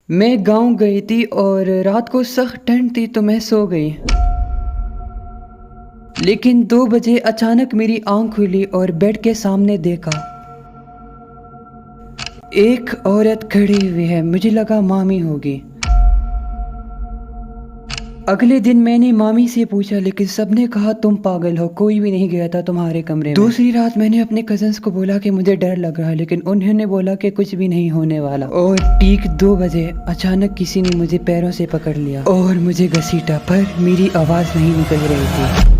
میں گاؤں گئی تھی اور رات کو سخت ٹھنڈ تھی تو میں سو گئی، لیکن 2 بجے اچانک میری آنکھ کھلی اور بیڈ کے سامنے دیکھا ایک عورت کھڑی ہوئی ہے۔ مجھے لگا مامی ہوگی۔ اگلے دن میں نے مامی سے پوچھا لیکن سب نے کہا تم پاگل ہو، کوئی بھی نہیں گیا تھا تمہارے کمرے میں۔ دوسری رات میں نے اپنے کزنس کو بولا کہ مجھے ڈر لگ رہا ہے، لیکن انہوں نے بولا کہ کچھ بھی نہیں ہونے والا، اور ٹھیک 2 بجے اچانک کسی نے مجھے پیروں سے پکڑ لیا اور مجھے گھسیٹا، پر میری آواز نہیں نکل رہی تھی۔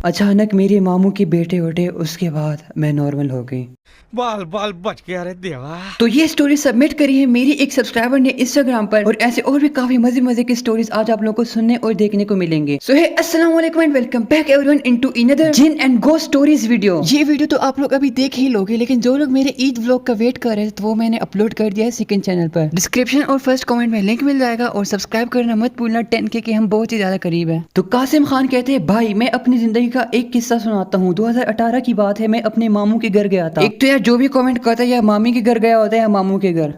اچانک میرے ماموں کے بیٹے اٹھے، اس کے بعد میں نارمل ہو گئی۔ بال بال بچ گیا رے دیوا۔ تو یہ سٹوری سبمٹ کری ہے میری ایک سبسکرائبر نے انسٹاگرام پر، اور ایسے اور بھی کافی مزے مزے کی سٹوریز آج آپ لوگوں کو سننے اور دیکھنے کو ملیں گے۔ سو ہے السلام علیکم and welcome back every one into another جن اینڈ گوسٹ سٹوریز ویڈیو۔ یہ ویڈیو تو آپ لوگ ابھی دیکھ ہی لوگے، لیکن جو لوگ میرے عید ولاگ کا ویٹ کر رہے تھے تو وہ میں نے اپلوڈ کر دیا ہے سیکنڈ چینل پر۔ ڈسکرپشن اور فرسٹ کمنٹ میں لنک مل جائے گا، اور سبسکرائب کرنا مت بھولنا 10K کے ہم بہت ہی زیادہ قریب ہیں۔ تو قاسم خان کہتے ہیں بھائی میں اپنی زندگی کا ایک قصہ سناتا ہوں۔ 2018 کی بات ہے، میں اپنے ماموں کے گھر گیا تھا۔ ایک تو یار جو بھی کامنٹ کرتا ہے یا مامی کے گھر گیا ہوتا ہے یا ماموں کے گھر،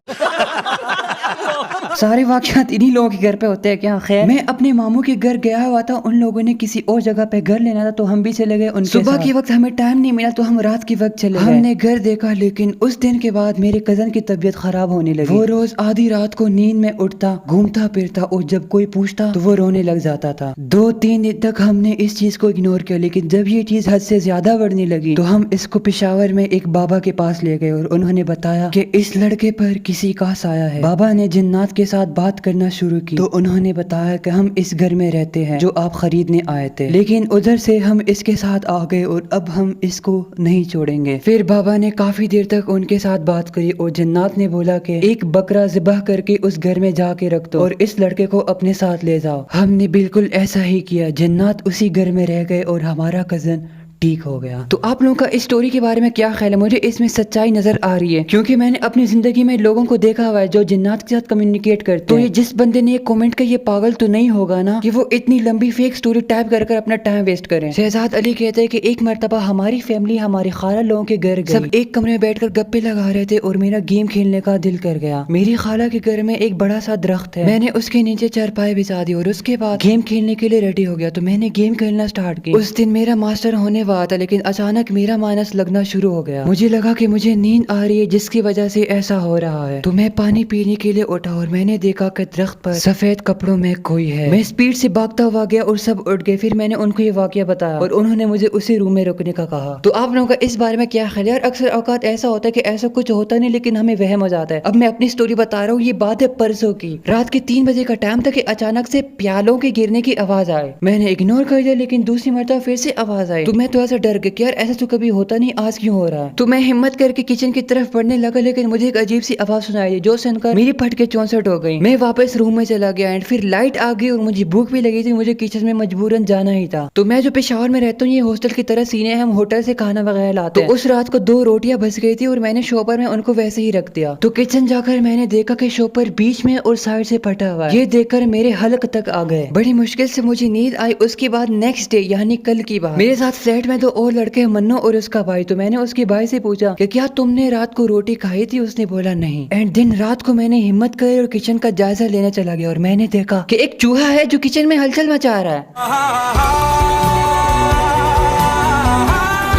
سارے واقعات انہی لوگوں کے گھر پہ ہوتے ہیں کیا؟ خیر، میں اپنے ماموں کے گھر گیا ہوا تھا، ان لوگوں نے کسی اور جگہ پہ گھر لینا تھا تو ہم بھی چلے گئے ان کے ساتھ۔ صبح کے وقت ہمیں ٹائم نہیں ملا تو ہم رات کے وقت چلے گئے۔ ہم نے گھر دیکھا، لیکن اس دن کے بعد میرے کزن کی طبیعت خراب ہونے لگی۔ وہ روز آدھی رات کو نیند میں اٹھتا، گھومتا پھرتا، اور جب کوئی پوچھتا تو وہ رونے لگ جاتا تھا۔ 2-3 دن تک ہم نے اس چیز کو اگنور کیا، لیکن جب یہ چیز حد سے زیادہ بڑھنے لگی تو ہم اس کو پشاور میں ایک بابا کے پاس لے گئے، اور انہوں نے بتایا کہ اس لڑکے پر کسی کا سایہ ہے۔ بابا نے جنات کے ساتھ بات کرنا شروع کی تو انہوں نے بتایا کہ ہم اس گھر میں رہتے ہیں جو آپ خریدنے آئے تھے، لیکن ادھر سے ہم اس کے ساتھ آ گئے اور اب ہم اس کو نہیں چھوڑیں گے۔ پھر بابا نے کافی دیر تک ان کے ساتھ بات کری، اور جنات نے بولا کہ ایک بکرا ذبح کر کے اس گھر میں جا کے رکھ دو اور اس لڑکے کو اپنے ساتھ لے جاؤ۔ ہم نے بالکل ایسا ہی کیا، جنات اسی گھر میں رہ گئے اور ہمارا کزن ٹھیک ہو گیا۔ تو آپ لوگوں کا اس سٹوری کے بارے میں کیا خیال ہے؟ مجھے اس میں سچائی نظر آ رہی ہے، کیونکہ میں نے اپنی زندگی میں لوگوں کو دیکھا ہوا ہے جو جنات کے ساتھ کمیونیکیٹ کرتے ہیں۔ تو یہ جس بندے نے یہ کمنٹ کا، یہ پاگل تو نہیں ہوگا نا کہ وہ اتنی لمبی فیک سٹوری ٹائپ کر کر اپنا ٹائم ویسٹ کریں۔ شہزاد علی کہتے ہیں کہ ایک مرتبہ ہماری فیملی ہمارے خالہ لوگوں کے گھر گئی، سب ایک کمرے میں بیٹھ کر گپے لگا رہے تھے اور میرا گیم کھیلنے کا دل کر گیا۔ میری خالہ کے گھر میں ایک بڑا سا درخت ہے، میں نے اس کے نیچے چارپائی بچھا دی اور اس کے بعد گیم کھیلنے کے لیے ریڈی ہو گیا۔ تو میں نے گیم کھیلنا سٹارٹ کیا۔ اس دن میرا ماسٹر ہونے والا تھا، لیکن اچانک میرا مائنس لگنا شروع ہو گیا۔ مجھے لگا کہ مجھے نیند آ رہی ہے جس کی وجہ سے ایسا ہو رہا ہے، تو میں پانی پینے کے لیے اٹھا اور میں نے دیکھا کہ درخت پر سفید کپڑوں میں کوئی ہے۔ میں اسپیڈ سے بھاگتا ہوا گیا اور سب اٹھ گئے۔ پھر میں نے ان کو یہ واقعہ بتایا اور انہوں نے مجھے اسی روم میں رکنے کا کہا۔ تو آپ لوگوں کا اس بارے میں کیا خیال ہے؟ اور اکثر اوقات ایسا ہوتا ہے کہ ایسا کچھ ہوتا نہیں لیکن ہمیں وہم ہو جاتا ہے۔ اب میں اپنی سٹوری بتا رہا ہوں، یہ بات ہے پرسوں کی، رات کے 3 بجے کا ٹائم تھا کہ اچانک سے پیالوں کے گرنے کی آواز آئی۔ میں نے اگنور کر دیا، لیکن دوسری مرتبہ پھر سے آواز آئی تو میں تھوڑا سا ڈر گیا کہ یار ایسا تو کبھی ہوتا نہیں، آج کیوں ہو رہا ہے؟ تو میں ہمت کر کے کچن کی طرف بڑھنے لگا، لیکن مجھے ایک عجیب سی آواز سنائی دی جو سن کر میری پھٹ کے 64 ہو گئی۔ میں واپس روم میں چلا گیا، اینڈ پھر لائٹ آ گئی اور مجھے بھوک بھی لگی تھی، مجھے کچن میں مجبوراً جانا ہی تھا۔ تو میں جو پشاور میں رہتا ہوں، یہ ہاسٹل کی طرح سینے ہیں، ہم ہوٹل سے کھانا وغیرہ لاتے ہیں۔ تو اس رات کو 2 روٹیاں بچ گئی تھی اور میں نے شوپر میں ان کو ویسے ہی رکھ دیا۔ تو کچن جا کر میں نے دیکھا کہ شوپر بیچ میں اور سائڈ سے پھٹا ہوا ہے۔ یہ دیکھ کر میرے حلق تک آ گئے، بڑی مشکل سے مجھے نیند آئی۔ اس کے بعد نیکسٹ ڈے یعنی کل کی بات، میرے ساتھ فلیٹ میں 2 اور لڑکے، منو اور اس کا بھائی۔ تو میں نے اس کے بھائی سے پوچھا کہ کیا تم نے رات کو روٹی کھائی تھی؟ اس نے بولا نہیں۔ اینڈ دن رات کو میں نے ہمت کری اور کچن کا جائزہ لینے چلا گیا، اور میں نے دیکھا کہ ایک چوہا ہے جو کچن میں ہلچل مچا رہا ہے۔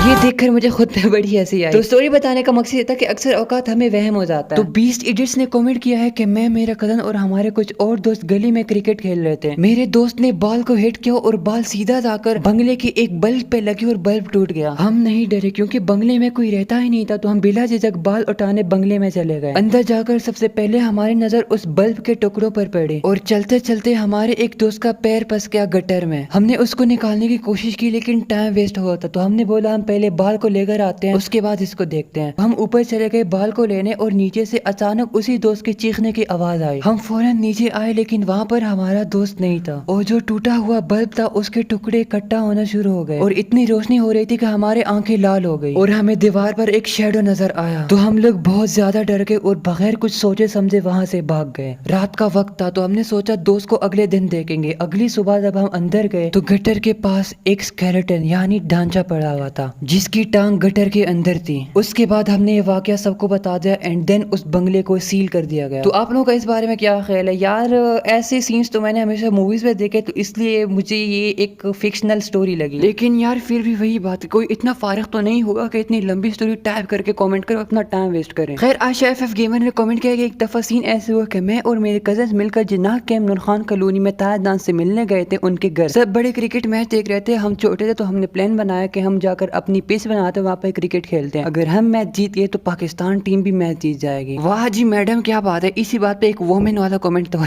یہ دیکھ کر مجھے خود پہ بڑی ہنسی آئی۔ تو سٹوری بتانے کا مقصد یہ تھا کہ اکثر اوقات ہمیں وہم ہو جاتا ہے۔ تو 20 ایڈیٹس نے کمنٹ کیا ہے کہ میں، میرا کزن اور ہمارے کچھ اور دوست گلی میں کرکٹ کھیل رہے تھے۔ میرے دوست نے بال کو ہٹ کیا اور بال سیدھا جا کر بنگلے کے ایک بلب پہ لگی اور بلب ٹوٹ گیا۔ ہم نہیں ڈرے کیونکہ بنگلے میں کوئی رہتا ہی نہیں تھا، تو ہم بلا جھجک بال اٹھانے بنگلے میں چلے گئے۔ اندر جا کر سب سے پہلے ہماری نظر اس بلب کے ٹکڑوں پر پڑی، اور چلتے چلتے ہمارے ایک دوست کا پیر پھنس گیا گٹر میں۔ ہم نے اس کو نکالنے کی کوشش کی لیکن ٹائم ویسٹ ہوا تھا، تو ہم نے بولا ہم پہلے بال کو لے کر آتے ہیں، اس کے بعد اس کو دیکھتے ہیں۔ ہم اوپر چلے گئے بال کو لینے، اور نیچے سے اچانک اسی دوست کے چیخنے کی آواز آئی۔ ہم فوراً نیچے آئے، لیکن وہاں پر ہمارا دوست نہیں تھا، اور جو ٹوٹا ہوا بلب تھا اس کے ٹکڑے اکٹھا ہونا شروع ہو گئے، اور اتنی روشنی ہو رہی تھی کہ ہمارے آنکھیں لال ہو گئی، اور ہمیں دیوار پر ایک شیڈو نظر آیا۔ تو ہم لوگ بہت زیادہ ڈر گئے اور بغیر کچھ سوچے سمجھے وہاں سے بھاگ گئے۔ رات کا وقت تھا، تو ہم نے سوچا دوست کو اگلے دن دیکھیں گے۔ اگلی صبح جب ہم اندر گئے تو گٹر کے پاس ایک اسکیلیٹن یعنی ڈھانچہ پڑا ہوا تھا جس کی ٹانگ گٹر کے اندر تھی۔ اس کے بعد ہم نے یہ واقعہ سب کو بتا دیا اینڈ دین اس بنگلے کو سیل کر دیا گیا۔ تو آپ لوگوں کا اس بارے میں کیا خیال ہے؟ یار ایسے سینس تو میں نے ہمیشہ موویز میں دیکھے، تو اس لیے مجھے یہ ایک فکشنل سٹوری لگی، لیکن یار پھر بھی وہی بات ہے، کوئی اتنا فارغ تو نہیں ہوگا کہ اتنی لمبی سٹوری ٹائپ کر کے کامنٹ کرو، اپنا ٹائم ویسٹ کریں۔ خیر عائشہ FF گیمر نے کامنٹ کیا کہ ایک دفعہ سین ایسے ہوا کہ میں اور میرے کزنز مل کر جناح کے نور خان کالونی میں تایا دان سے ملنے گئے تھے ان کے گھر۔ سب بڑے کرکٹ میچ دیکھ رہے تھے، ہم چھوٹے تھے تو ہم نے پلان بنایا کہ ہم جا کر اپنی پیس بناتے وہاں پہ کرکٹ کھیلتے ہیں، اگر ہم میچ جیت گئے تو پاکستان ٹیم بھی میچ جیت جائے گی۔ واہ جی میڈم کیا بات ہے، اسی بات پہ ایک وومن والا کامنٹ تو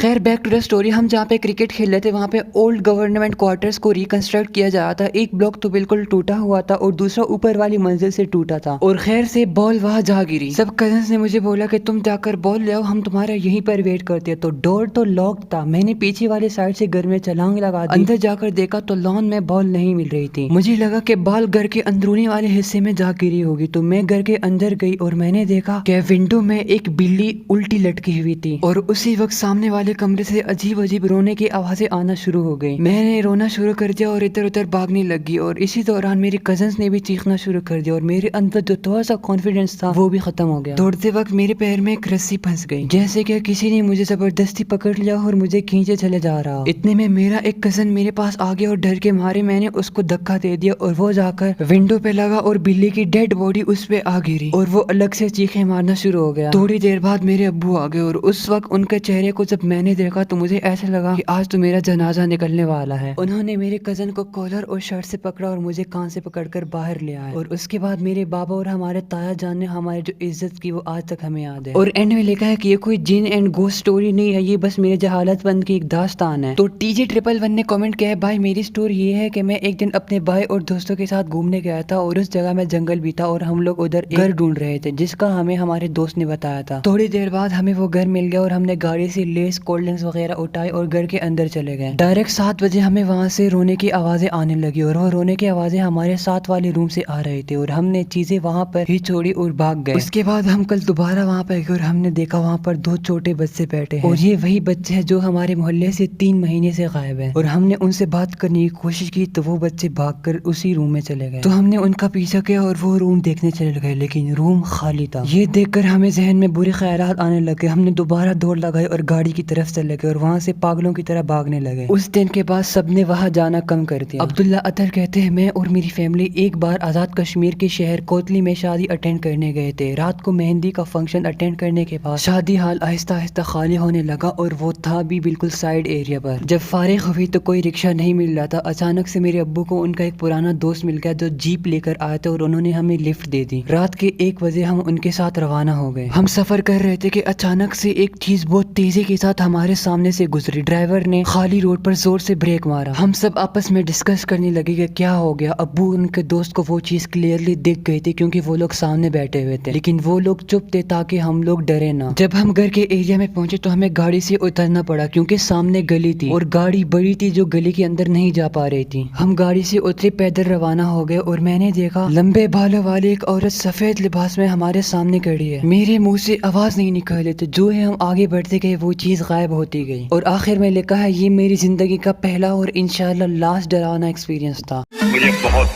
خیر بیک ٹو دا اسٹوری، ہم جہاں پہ کرکٹ کھیل رہے تھے وہاں پہ اولڈ گورنمنٹ کوارٹرز کو ریکنسٹرکٹ کیا جا رہا تھا۔ ایک بلاک تو بالکل ٹوٹا ہوا تھا اور دوسرا اوپر والی منزل سے ٹوٹا تھا، اور خیر سے بال وہاں جا گری۔ سب کزنس نے مجھے بولا کہ تم جا کر بال لے آؤ، ہم تمہارا یہیں پر ویٹ کرتے ہیں۔ تو ڈور تو لاکڈ تھا، میں نے پیچھے والے سائڈ سے گھر میں چھلانگ لگا دی، اندر جا کر دیکھا تو لان میں بال نہیں مل رہی تھی۔ مجھے لگا کہ بال گھر کے اندرونی والے حصے میں جا گری ہوگی، تو میں گھر کے اندر گئی اور میں نے دیکھا کہ ونڈو میں ایک بلی الٹی لٹکی ہوئی تھی، اور اسی وقت سامنے والے کمرے سے عجیب عجیب رونے کی آوازیں آنا شروع ہو گئی۔ میں نے رونا شروع کر دیا اور ادھر ادھر بھاگنے لگی، اور اسی دوران میرے کزنس نے بھی چیخنا شروع کر دیا، اور میرے اندر جو تھوڑا سا کانفیڈنس تھا وہ بھی ختم ہو گیا۔ دوڑتے وقت میرے پیر میں ایک رسی پھنس گئی، جیسے کہ کسی نے مجھے زبردستی پکڑ لیا اور مجھے کھینچے چلے جا رہا۔ اتنے میں میرا ایک کزن میرے پاس آ گیا اور ڈر کے مارے میں نے اس کو دھکا دے دیا اور وہ جا کر ونڈو پہ لگا اور بلی کی ڈیڈ باڈی اس پہ آ گری اور وہ الگ سے چیخیں مارنا شروع ہو گیا۔ تھوڑی دیر بعد میرے ابو آ گئے اور اس وقت ان کے چہرے کو جب میں نے دیکھا تو مجھے ایسا لگا کہ آج تو میرا جنازہ نکلنے والا ہے۔ انہوں نے میرے کزن کو کالر اور شرٹ سے پکڑا اور مجھے کان سے پکڑ کر باہر لے آئے، اور اس کے بعد میرے بابا اور ہمارے تایا جان نے ہماری جو عزت کی وہ آج تک ہمیں یاد ہے۔ اور اینڈ میں لکھا ہے کہ یہ کوئی جن اینڈ گوسٹ سٹوری نہیں ہے، یہ بس میرے جہالت پن کی ایک داستان ہے۔ تو TG111 نے کامنٹ کیا ہے، بھائی میری سٹوری یہ ہے کہ میں ایک دن اپنے بھائی اور دوستوں کے ساتھ گھومنے گیا تھا، اور اس جگہ میں جنگل بھی تھا اور ہم لوگ ادھر گھر ڈھونڈ رہے تھے جس کا ہمیں ہمارے دوست نے بتایا تھا۔ تھوڑی دیر بعد ہمیں وہ گھر مل گیا اور ہم نے گاڑی سے لیس کولڈ ڈرنکس وغیرہ اٹھائے اور گھر کے اندر چلے گئے۔ ڈائریکٹ 7 بجے ہمیں وہاں سے رونے کی آوازیں آنے لگی، اور وہ رونے کی آوازیں ہمارے ساتھ والے روم سے آ رہے تھے، اور ہم نے چیزیں وہاں پر ہی چھوڑی اور بھاگ گئے۔ اس کے بعد ہم کل دوبارہ وہاں پہ گئے اور ہم نے دیکھا وہاں پر 2 چھوٹے بچے بیٹھے ہیں، اور یہ وہی بچے ہیں جو ہمارے محلے سے 3 مہینے سے غائب ہیں، اور ہم نے ان سے بات کرنے کی کوشش کی تو وہ بچے بھاگ کر اسی روم میں چلے گئے۔ تو ہم نے ان کا پیچھا کیا اور وہ روم دیکھنے چلے گئے، لیکن روم خالی تھا۔ یہ دیکھ کر ہمیں ذہن میں برے خیالات آنے لگے، ہم نے دوبارہ دوڑ لگائی اور گاڑی کی طرف چلے گئے اور وہاں سے پاگلوں کی طرح بھاگنے لگے۔ اس دن کے بعد سب نے وہاں جانا کم کر دیا۔ عبداللہ اطہر کہتے ہیں، میں اور میری فیملی ایک بار آزاد کشمیر کے شہر کوتلی میں شادی اٹینڈ کرنے گئے تھے۔ رات کو مہندی کا فنکشن اٹینڈ کرنے کے بعد شادی ہال آہستہ آہستہ خالی ہونے لگا، اور وہ تھا بھی بالکل سائڈ ایریا پر۔ جب فارغ ہوئی تو کوئی رکشہ نہیں مل رہا تھا۔ اچانک سے میرے ابو کو ان کا ایک پرانا دوست مل گیا جو جیپ لے کر آیا تھا، اور انہوں نے ہمیں لفٹ دے دی۔ رات کے 1 بجے ہم ان کے ساتھ روانہ ہو گئے۔ ہم سفر کر رہے تھے کہ اچانک سے ایک چیز بہت تیزی کے ساتھ ہمارے سامنے سے گزری۔ ڈرائیور نے خالی روڈ پر زور سے بریک مارا۔ ہم سب آپس میں ڈسکس کرنے لگے کہ کیا ہو گیا۔ ابو ان کے دوست کو وہ چیز کلیئرلی دکھ گئی تھی کیونکہ وہ لوگ سامنے بیٹھے ہوئے تھے، لیکن وہ لوگ چپ تھے تاکہ ہم لوگ ڈرے نہ۔ جب ہم گھر کے ایریا میں پہنچے تو ہمیں گاڑی سے اترنا پڑا کیونکہ سامنے گلی تھی اور گاڑی بڑی تھی جو گلی کے اندر نہیں جا پا رہی تھی۔ ہم گاڑی سے اترے، پیدل روانہ ہو گئے، اور میں نے دیکھا لمبے بالوں والی ایک عورت سفید لباس میں ہمارے سامنے کھڑی ہے۔ میرے منہ سے آواز نہیں نکل رہی تھی، جو ہے ہم آگے بڑھتے گئے وہ چیز غائب ہوتی گئی، اور آخر میں لکھا ہے یہ میری زندگی کا پہلا اور انشاءاللہ لاسٹ ڈراونا ایکسپیرینس تھا۔ مجھے بہت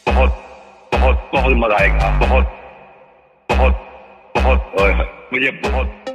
بہت بہت بہت مزہ آئے گا، بہت بہت بہت مجھے بہت